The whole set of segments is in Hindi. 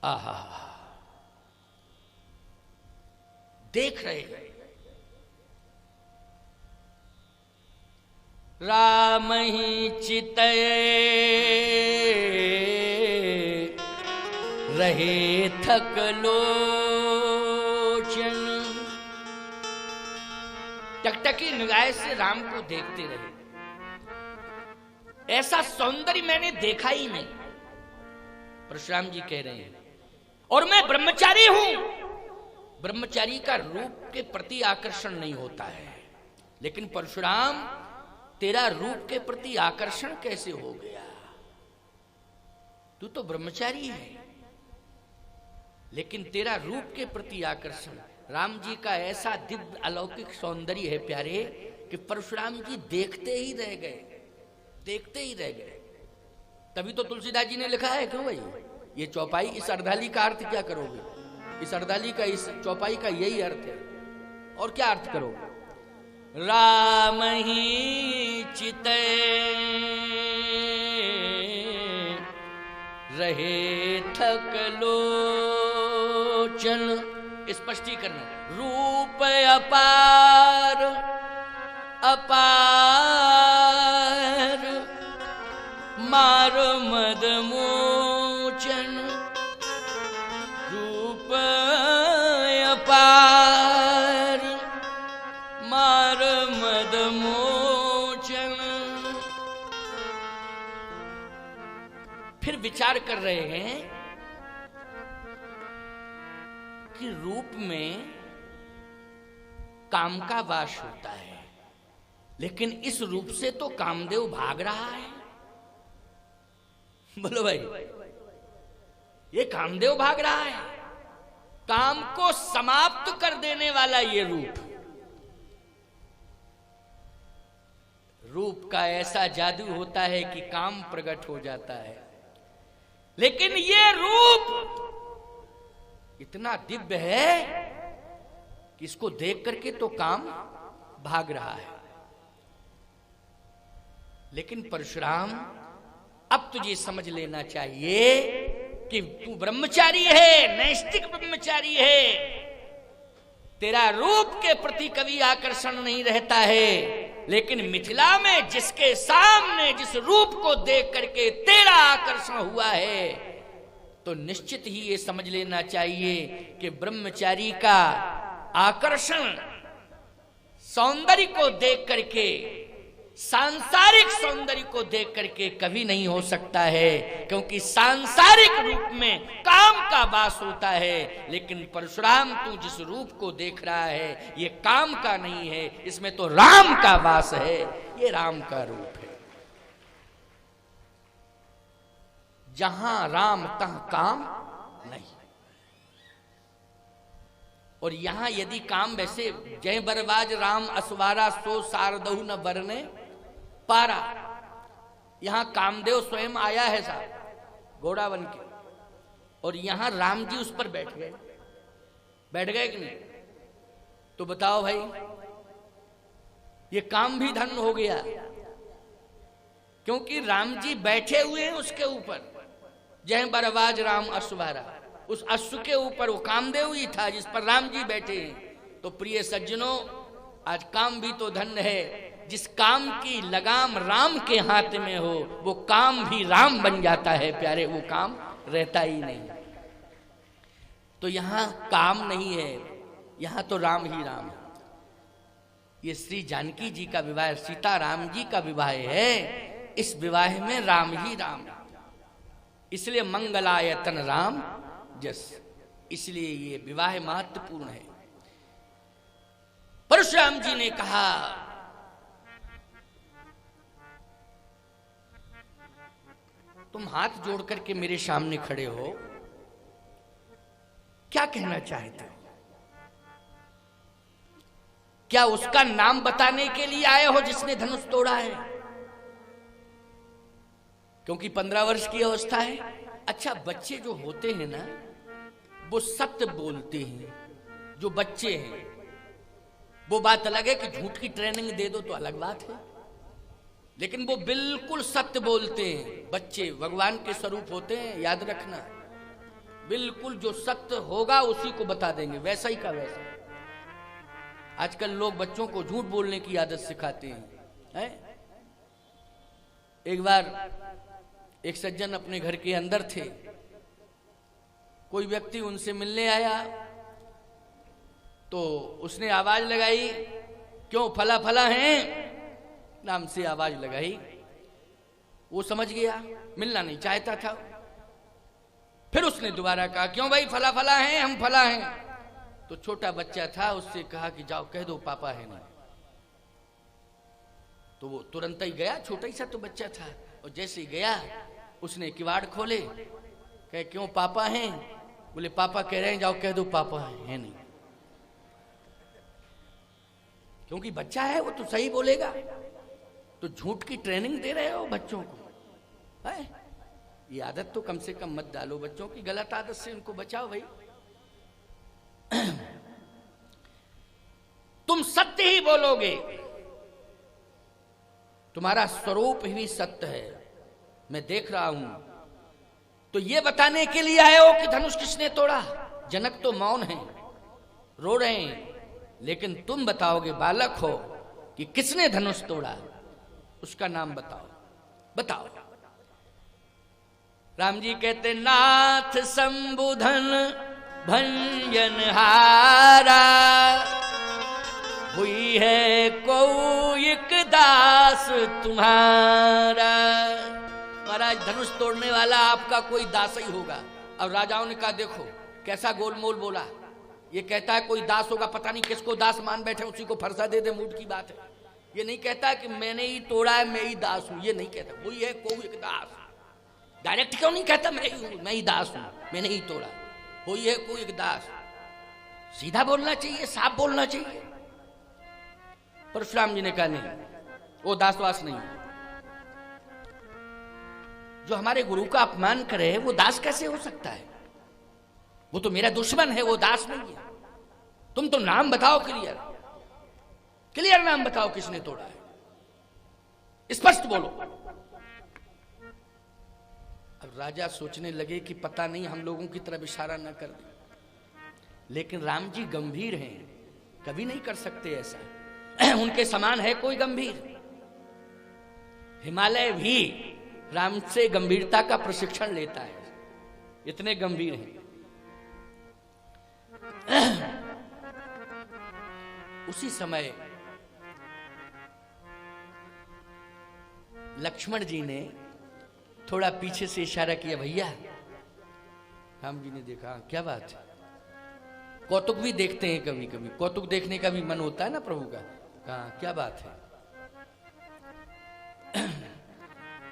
आहा, देख रहे हैं राम ही चितय रहे थक लोचन। टकटकी निगाह से राम को देखते रहे। ऐसा सौंदर्य मैंने देखा ही नहीं, परशुराम जी कह रहे हैं। और मैं ब्रह्मचारी हूं। ब्रह्मचारी का रूप के प्रति आकर्षण नहीं होता है, लेकिन परशुराम तेरा रूप के प्रति आकर्षण कैसे हो गया? तू तो ब्रह्मचारी है, लेकिन तेरा रूप के प्रति आकर्षण। राम जी का ऐसा दिव्य अलौकिक सौंदर्य है प्यारे, कि परशुराम जी देखते ही रह गए, देखते ही रह गए। तभी तो तुलसीदास जी ने लिखा है, क्यों भाई ये चौपाई, इस अर्धाली का अर्थ क्या करोगे? इस अर्धाली का, इस चौपाई का यही अर्थ है, और क्या अर्थ करोगे? राम ही चितय रहे थक लोचन। स्पष्टीकरण, रूप अपार अपार मार मद मोचन। रूप अपार मार मद मोचन। फिर विचार कर रहे हैं कि रूप में काम का वास होता है, लेकिन इस रूप से तो कामदेव भाग रहा है। बोलो भाई, ये कामदेव भाग रहा है। काम को समाप्त कर देने वाला ये रूप। रूप का ऐसा जादू होता है कि काम प्रकट हो जाता है, लेकिन ये रूप इतना दिव्य है कि इसको देख करके तो काम भाग रहा है। लेकिन परशुराम, अब तुझे समझ लेना चाहिए कि तू ब्रह्मचारी है, नैष्ठिक ब्रह्मचारी है। तेरा रूप के प्रति कभी आकर्षण नहीं रहता है, लेकिन मिथिला में जिसके सामने जिस रूप को देख करके तेरा आकर्षण हुआ है, तो निश्चित ही ये समझ लेना चाहिए कि ब्रह्मचारी का आकर्षण सौंदर्य को देख करके, सांसारिक सौंदर्य को देख करके कभी नहीं हो सकता है, क्योंकि सांसारिक रूप में काम का वास होता है। लेकिन परशुराम, तू जिस रूप को देख रहा है ये काम का नहीं है, इसमें तो राम का वास है। ये राम का रूप है। जहां राम तहां काम नहीं। और यहां यदि काम, वैसे जय बरबाज राम असवारा सो सारदहु न बरने पारा, यहां कामदेव स्वयं आया है साहब घोड़ा बन के, और यहां राम जी उस पर बैठ गए कि नहीं? तो बताओ भाई, ये काम भी धन्य हो गया, क्योंकि राम जी बैठे हुए हैं उसके ऊपर। जय बरबाज राम असवारा, उस अश्व के ऊपर वो कामदेव ही था जिस पर राम जी बैठे हैं। तो प्रिय सज्जनों, आज काम भी तो धन्य है। जिस काम की लगाम राम के हाथ में हो, वो काम भी राम बन जाता है प्यारे, वो काम रहता ही नहीं। तो यहां काम नहीं है, यहां तो राम ही राम है। ये श्री जानकी जी का विवाह, सीता राम जी का विवाह है। इस विवाह में राम ही राम, इसलिए मंगलायतन राम जस, इसलिए ये विवाह महत्वपूर्ण है। परशुराम जी ने कहा, तुम हाथ जोड़ करके मेरे सामने खड़े हो, क्या कहना चाहते हो? क्या उसका नाम बताने के लिए आए हो जिसने धनुष तोड़ा है? क्योंकि 15 वर्ष की अवस्था है। अच्छा, बच्चे जो होते हैं ना, वो सत्य बोलते हैं। जो बच्चे हैं, वो बात अलग है कि झूठ की ट्रेनिंग दे दो तो अलग बात है, लेकिन वो बिल्कुल सत्य बोलते हैं। बच्चे भगवान के स्वरूप होते हैं, याद रखना। बिल्कुल जो सत्य होगा उसी को बता देंगे, वैसा ही का वैसा। आजकल लोग बच्चों को झूठ बोलने की आदत सिखाते हैं। एक बार एक सज्जन अपने घर के अंदर थे, कोई व्यक्ति उनसे मिलने आया तो उसने आवाज लगाई, क्यों फला फला हैं नाम से आवाज लगाई। वो समझ गया, मिलना नहीं चाहता था। फिर उसने दोबारा कहा, क्यों भाई फला फला हैं, हम फला हैं। तो छोटा बच्चा था, उससे कहा कि जाओ कह दो पापा है नहीं। तो वो तुरंत ही गया, छोटा ही सा तो बच्चा था, और जैसे ही गया उसने किवाड़ खोले, कहे क्यों पापा हैं, बोले पापा कह रहे हैं जाओ कह दो पापा है नहीं। क्योंकि बच्चा है वो तो सही बोलेगा, तो झूठ की ट्रेनिंग दे रहे हो बच्चों को है? ये आदत तो कम से कम मत डालो बच्चों की, गलत आदत से उनको बचाओ भाई। तुम सत्य ही बोलोगे, तुम्हारा स्वरूप ही सत्य है, मैं देख रहा हूं। तो ये बताने के लिए आए हो कि धनुष किसने तोड़ा? जनक तो मौन है, रो रहे हैं, लेकिन तुम बताओगे बालक हो कि किसने धनुष तोड़ा, उसका नाम बताओ, बताओ। राम जी कहते नाथ संबुधन भंजन हारा, हुई है कोइक दास तुम्हारा। महाराज धनुष तोड़ने वाला आपका कोई दास ही होगा। अब राजाओं ने कहा देखो कैसा गोलमोल बोला, ये कहता है कोई दास होगा, पता नहीं किसको दास मान बैठे, उसी को फरसा दे दे, मूड की बात है। ये नहीं कहता कि मैंने ही तोड़ा है, मैं ही दास हूं, ये नहीं कहता। वही है कोई दास, डायरेक्ट क्यों नहीं कहता मैं ही दास हूं, मैंने ही तोड़ा। वही है कोई दास, सीधा बोलना चाहिए, साफ बोलना चाहिए। परशुराम जी ने कहा नहीं, वो दासवास नहीं। जो हमारे गुरु का अपमान करे वो दास कैसे हो सकता है? वो तो मेरा दुश्मन है, वो दास नहीं है। तुम तो नाम बताओ, क्लियर क्लियर नाम बताओ किसने तोड़ा है, स्पष्ट बोलो। अब राजा सोचने लगे कि पता नहीं हम लोगों की तरफ इशारा न कर दे, लेकिन राम जी गंभीर हैं, कभी नहीं कर सकते ऐसा। उनके समान है कोई गंभीर? हिमालय भी राम से गंभीरता का प्रशिक्षण लेता है, इतने गंभीर हैं। उसी समय लक्ष्मण जी ने थोड़ा पीछे से इशारा किया, भैया। राम जी ने देखा क्या बात है, कौतुक भी देखते हैं कभी कभी, कौतुक देखने का भी मन होता है ना प्रभु का। कहा क्या बात है,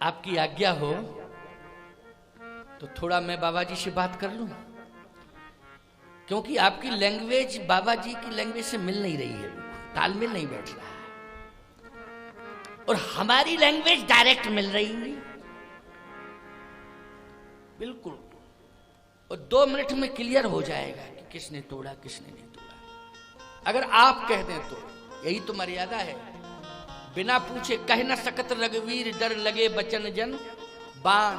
आपकी आज्ञा हो तो थोड़ा मैं बाबा जी से बात कर लूं, क्योंकि आपकी लैंग्वेज बाबा जी की लैंग्वेज से मिल नहीं रही है, तालमेल नहीं बैठ रहा है, और हमारी लैंग्वेज डायरेक्ट मिल रही है बिल्कुल, और 2 मिनट में क्लियर हो जाएगा कि किसने तोड़ा किसने नहीं तोड़ा। अगर आप कह दें तो यही तो मर्यादा है। बिना पूछे कह न सकत रघुवीर डर, लगे बचन जन बाण,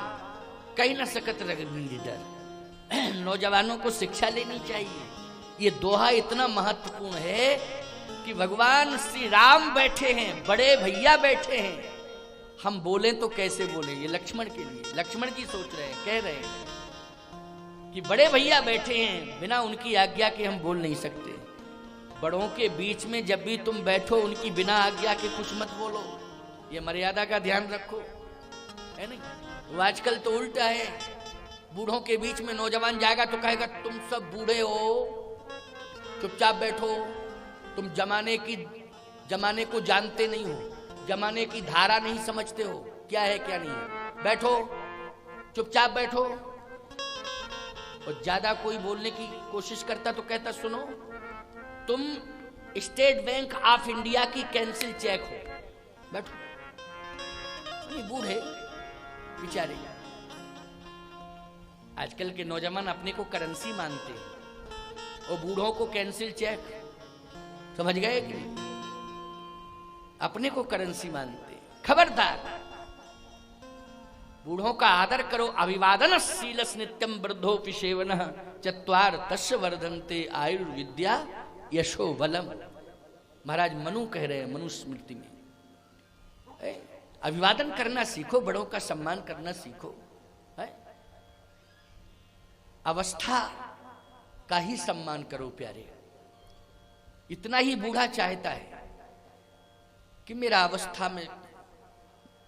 कह न सकत रघुवीर डर। नौजवानों को शिक्षा लेनी चाहिए। ये दोहा इतना महत्वपूर्ण है कि भगवान श्री राम बैठे हैं, बड़े भैया बैठे हैं, हम बोलें तो कैसे बोलें? ये लक्ष्मण के लिए, लक्ष्मण जी सोच रहे हैं, कह रहे हैं कि बड़े भैया बैठे हैं, बिना उनकी आज्ञा के हम बोल नहीं सकते। बड़ों के बीच में जब भी तुम बैठो उनकी बिना आज्ञा के कुछ मत बोलो, ये मर्यादा का ध्यान रखो, है नहीं? वो आजकल तो उल्टा है, बूढ़ों के बीच में नौजवान जाएगा तो कहेगा तुम सब बूढ़े हो, चुपचाप बैठो, तुम जमाने को जानते नहीं हो, जमाने की धारा नहीं समझते हो, क्या है क्या नहीं है, बैठो चुपचाप बैठो। और ज्यादा कोई बोलने की कोशिश करता तो कहता सुनो तुम स्टेट बैंक ऑफ इंडिया की कैंसिल चेक हो, बैठो। नहीं बूढ़े बेचारे, आजकल के नौजवान अपने को करेंसी मानते हैं और बूढ़ों को कैंसिल चेक, समझ गए कि अपने को करेंसी मानते। खबरदार, बूढ़ों का आदर करो। अभिवादन शीलस नित्यम वृद्धोपि सेवनः चत्वार तस्य वर्धन्ते आयुर्विद्या यशो बलम। महाराज मनु कह रहे हैं मनुस्मृति में, अभिवादन करना सीखो, बड़ों का सम्मान करना सीखो। अवस्था का ही सम्मान करो प्यारे। इतना ही बूढ़ा चाहता है कि मेरा अवस्था में,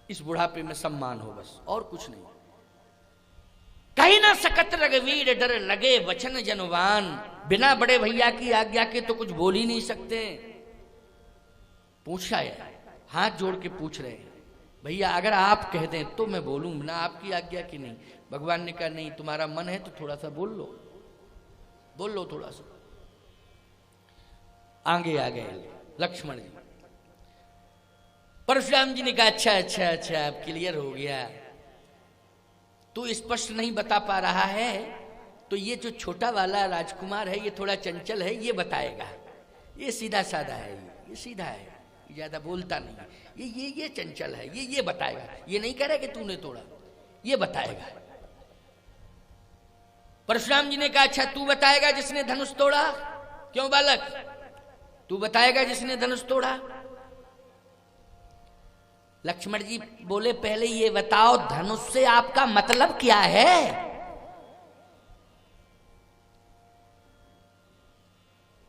इस बुढ़ापे में सम्मान हो, बस और कुछ नहीं। कहीं ना सकत रघुवीर डर लगे वचन जनवान। बिना बड़े भैया की आज्ञा के तो कुछ बोल ही नहीं सकते। पूछा है, हाथ जोड़ के पूछ रहे हैं, भैया अगर आप कह दें तो मैं बोलूं, ना आपकी आज्ञा की नहीं। भगवान ने कहा नहीं, तुम्हारा मन है तो थोड़ा सा बोल लो थोड़ा सा। आगे आ गए लक्ष्मण जी। परशुराम जी ने कहा अच्छा अच्छा अच्छा, अब क्लियर हो गया। तू स्पष्ट नहीं बता पा रहा है तो ये जो छोटा वाला राजकुमार है, ये थोड़ा चंचल है, ये बताएगा। ये सीधा साधा है, ये सीधा है, ज्यादा बोलता नहीं। ये चंचल है, ये बताएगा। ये नहीं कह रहा कि तूने तोड़ा, ये बताएगा। परशुराम जी ने कहा अच्छा तू बताएगा जिसने धनुष तोड़ा। क्यों बालक, तू बताएगा जिसने धनुष तोड़ा। लक्ष्मण जी बोले पहले ये बताओ धनुष से आपका मतलब क्या है।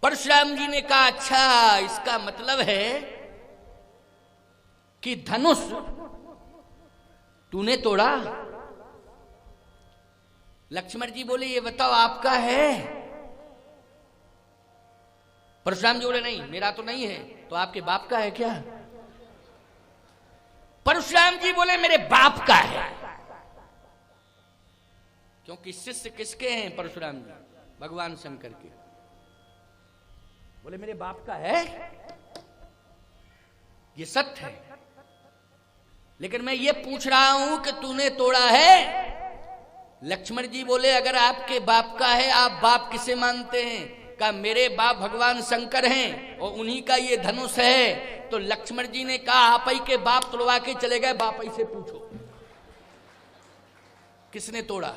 परशुराम जी ने कहा अच्छा इसका मतलब है कि धनुष तूने तोड़ा। लक्ष्मण जी बोले ये बताओ आपका है। परशुराम जी बोले नहीं मेरा तो नहीं है। तो आपके बाप का है क्या? परशुराम जी बोले मेरे बाप का है। क्योंकि शिष्य किसके हैं परशुराम जी? भगवान शंकर के। बोले मेरे बाप का है, ये सत्य है। लेकिन मैं ये पूछ रहा हूं कि तूने तोड़ा है। लक्ष्मण जी बोले अगर आपके बाप का है, आप बाप किसे मानते हैं? कहा मेरे बाप भगवान शंकर हैं और उन्हीं का ये धनुष है। तो लक्ष्मण जी ने कहा आप ही के बाप तोड़वा के चले गए, बाप ही से पूछो किसने तोड़ा।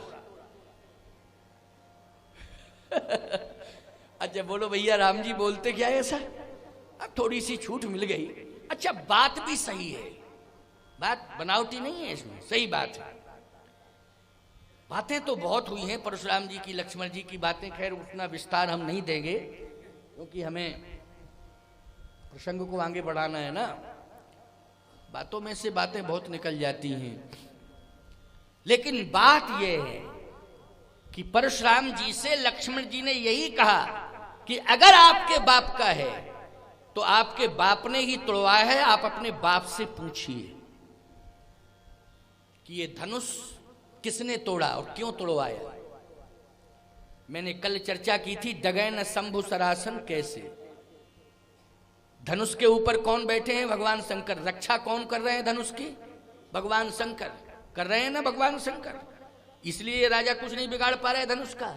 अच्छा बोलो भैया राम जी बोलते क्या है ऐसा? अब थोड़ी सी छूट मिल गई। अच्छा बात भी सही है, बात बनावटी नहीं है, इसमें सही बात है। बातें तो बहुत हुई हैं परशुराम जी की, लक्ष्मण जी की बातें, खैर उतना विस्तार हम नहीं देंगे क्योंकि हमें प्रसंग को आगे बढ़ाना है ना। बातों में से बातें बहुत निकल जाती हैं। लेकिन बात यह है कि परशुराम जी से लक्ष्मण जी ने यही कहा कि अगर आपके बाप का है तो आपके बाप ने ही तोड़वाया है, आप अपने बाप से पूछिए कि ये धनुष किसने तोड़ा और क्यों तोड़वाया। मैंने कल चर्चा की थी डगैन शंभु सरासन कैसे। धनुष के ऊपर कौन बैठे हैं? भगवान शंकर। रक्षा कौन कर रहे हैं धनुष की? भगवान शंकर कर रहे हैं ना, भगवान शंकर। इसलिए राजा कुछ नहीं बिगाड़ पा रहे धनुष का।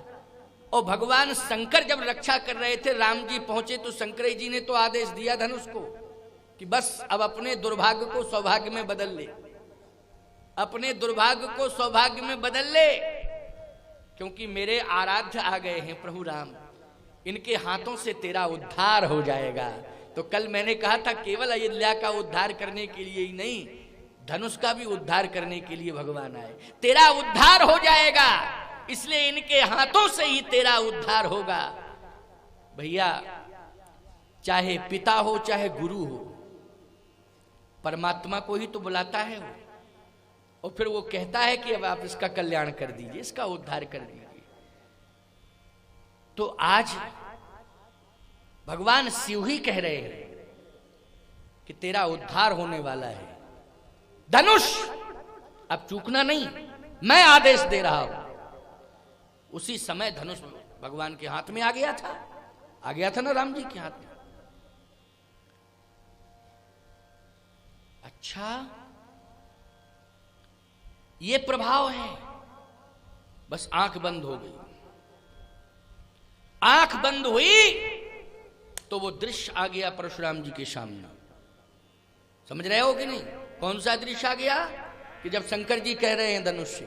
और भगवान शंकर जब रक्षा कर रहे थे, राम जी पहुंचे तो शंकर जी ने तो आदेश दिया धनुष को कि बस अब अपने दुर्भाग्य को सौभाग्य में बदल ले, अपने दुर्भाग्य को सौभाग्य में बदल ले, क्योंकि मेरे आराध्य आ गए हैं प्रभु राम, इनके हाथों से तेरा उद्धार हो जाएगा। तो कल मैंने कहा था केवल अयोध्या का उद्धार करने के लिए ही नहीं, धनुष का भी उद्धार करने के लिए भगवान आए। तेरा उद्धार हो जाएगा, इसलिए इनके हाथों से ही तेरा उद्धार होगा। भैया चाहे पिता हो चाहे गुरु हो, परमात्मा को ही तो बुलाता है वो, और फिर वो कहता है कि अब आप इसका कल्याण कर दीजिए, इसका उद्धार कर दीजिए। तो आज भगवान शिव ही कह रहे हैं कि तेरा उद्धार होने वाला है। धनुष अब चूकना नहीं, मैं आदेश दे रहा हूं। उसी समय धनुष भगवान के हाथ में आ गया था ना, राम जी के हाथ में। अच्छा ये प्रभाव है। बस आंख बंद हो गई। आंख बंद हुई तो वो दृश्य आ गया परशुराम जी के सामने। समझ रहे हो कि नहीं? कौन सा दृश्य आ गया? कि जब शंकर जी कह रहे हैं धनुष से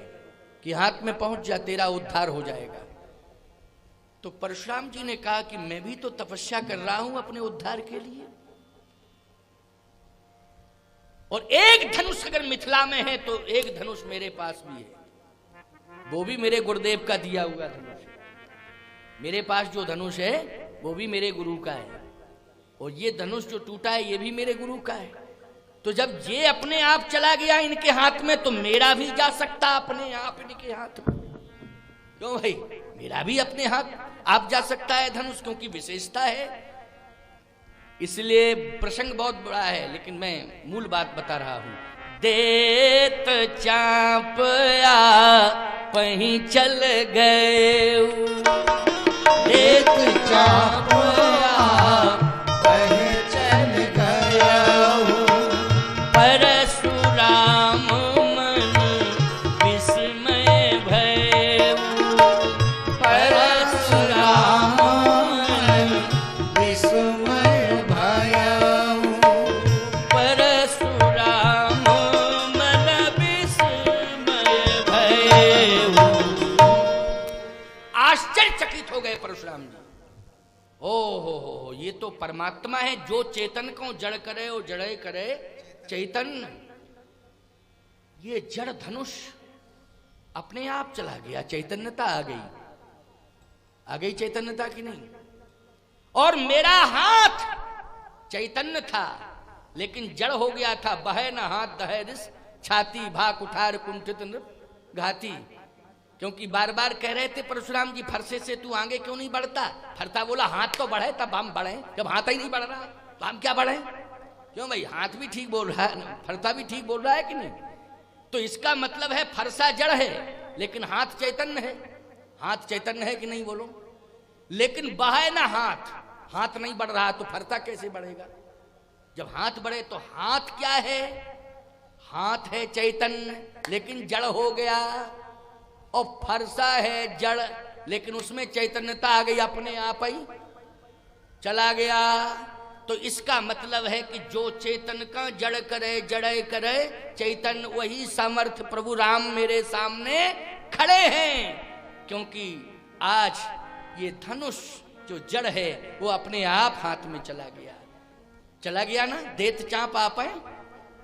कि हाथ में पहुंच जा, तेरा उद्धार हो जाएगा, तो परशुराम जी ने कहा कि मैं भी तो तपस्या कर रहा हूं अपने उद्धार के लिए, और एक धनुष अगर मिथिला में है तो एक धनुष मेरे पास भी है, वो भी मेरे गुरुदेव का दिया हुआ धनुष है। मेरे पास जो धनुष है वो भी मेरे गुरु का है, और ये धनुष जो टूटा है ये भी मेरे गुरु का है। तो जब ये अपने आप चला गया इनके हाथ में, तो मेरा भी जा सकता अपने आप इनके हाथ में। क्यों भाई, मेरा भी अपने हाथ आप जा सकता है धनुष, क्योंकि विशेषता है। इसलिए प्रसंग बहुत बड़ा है, लेकिन मैं मूल बात बता रहा हूं। देत चांपया पहीं चल गए, देत चांपया पहीं चल गया, परशुराम मन विस्मय भय, परशुराम मन विस्मय भय, परशुराम मन विस्मय भय। आश्चर्यचकित हो गए परशुराम जी। ओ हो, ये तो परमात्मा है जो चेतन को जड़ करे और जड़े करे चैतन्य। ये जड़ धनुष अपने आप चला गया, चैतन्यता आ गई चैतन्यता की नहीं। और मेरा हाथ चैतन्य था लेकिन जड़ हो गया था, बहे न हाथ दहे रिस, छाती भा कुठार कुंठित नृप घाती। क्योंकि बार बार कह रहे थे परशुराम जी, फरसे से तू आगे क्यों नहीं बढ़ता? फरता बोला हाथ तो बढ़े तब हम बढ़े, जब हाथ ही नहीं बढ़ रहा तो हम क्या बढ़े? क्यों भाई, हाथ भी ठीक बोल रहा है, फरता भी ठीक बोल रहा है कि नहीं? तो इसका मतलब है फरसा जड़ है लेकिन हाथ चैतन्य है। हाथ चैतन्य है कि नहीं बोलो? लेकिन बहे ना हाथ नहीं बढ़ रहा तो फरता कैसे बढ़ेगा? जब हाथ बढ़े तो हाथ क्या है? हाथ है चैतन्य लेकिन जड़ हो गया, और फरसा है जड़ लेकिन उसमें चैतन्यता आ गई, अपने आप ही चला गया। तो इसका मतलब है कि जो चेतन का जड़ करे जड़े करे चैतन्य, वही समर्थ प्रभु राम मेरे सामने खड़े हैं। क्योंकि आज ये धनुष जो जड़ है वो अपने आप हाथ में चला गया ना। देत चाप आप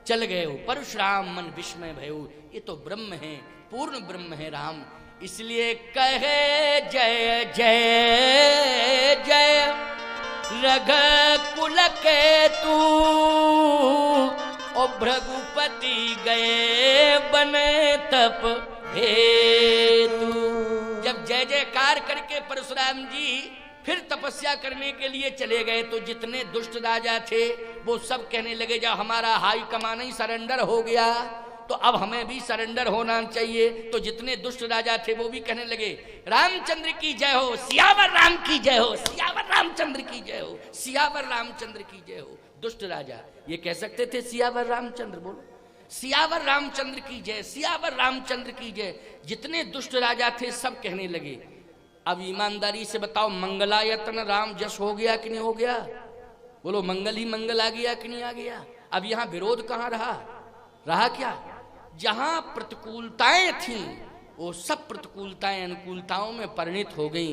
चल गए हो, परशुराम मन विस्मय भयो। ये तो ब्रह्म है, पूर्ण ब्रह्म है राम। इसलिए कहे जय जय जय रघुकुल के तू, और भृगुपति गए बने तप हेतु। जब जय जयकार करके परशुराम जी फिर तपस्या करने के लिए चले गए तो जितने दुष्ट राजा थे वो सब कहने लगे जब हमारा हाई कमान ही सरेंडर हो गया तो अब हमें भी सरेंडर होना चाहिए। तो जितने दुष्ट राजा थे वो भी कहने लगे रामचंद्र की जय हो, सियावर राम की जय हो, सियावर रामचंद्र की जय हो, सियावर रामचंद्र की जय हो। दुष्ट राजा ये कह सकते थे सियावर रामचंद्र, बोलो सियावर रामचंद्र की जय, सियावर रामचंद्र की जय। जितने दुष्ट राजा थे सब कहने लगे। अब ईमानदारी से बताओ, मंगलायतन राम जस हो गया कि नहीं हो गया? बोलो मंगल ही मंगल आ गया कि नहीं आ गया? अब यहां विरोध कहां रहा क्या? जहां प्रतिकूलताएं थी वो सब प्रतिकूलताएं अनुकूलताओं में परिणित हो गई।